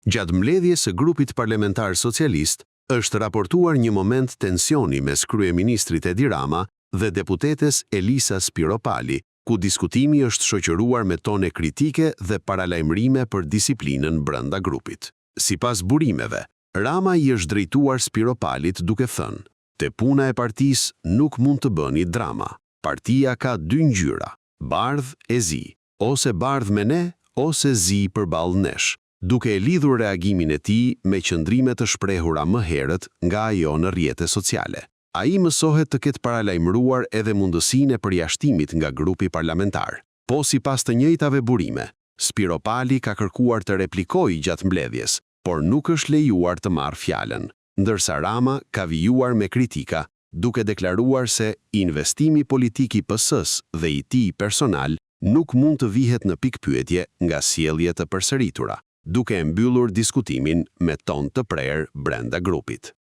Gjatë mbledhjes së grupit parlamentar socialist, është raportuar një moment tensioni mes kryeministrit Edi Rama dhe deputetes Elisa Spiropali, ku diskutimi është shoqëruar me tone kritike dhe paralajmërime për disiplinën brenda grupit. Sipas burimeve, Rama i është drejtuar Spiropalit duke thënë: "Te puna e partisë nuk mund të bëni drama. Partia ka dy ngjyra, bardh e zi, ose bardh me ne, ose zi përballë nesh", duke e lidhur reagimin e tij me qëndrime të shprehura më herët nga ajo në rrjete sociale. Ai mësohet të ketë paralajmëruar edhe mundësinë e përjashtimit nga grupi parlamentar. Po sipas të njëjtave burime, Spiropali ka kërkuar të replikojë gjatë mbledhjes, por nuk është lejuar të marrë fjalën, ndërsa Rama ka vijuar me kritika, duke deklaruar se investimi politik i PS-s dhe i tij personal nuk mund të vihet në pikpyetje nga sjellje të përsëritura, duke e mbyllur diskutimin me ton të prerë brenda grupit.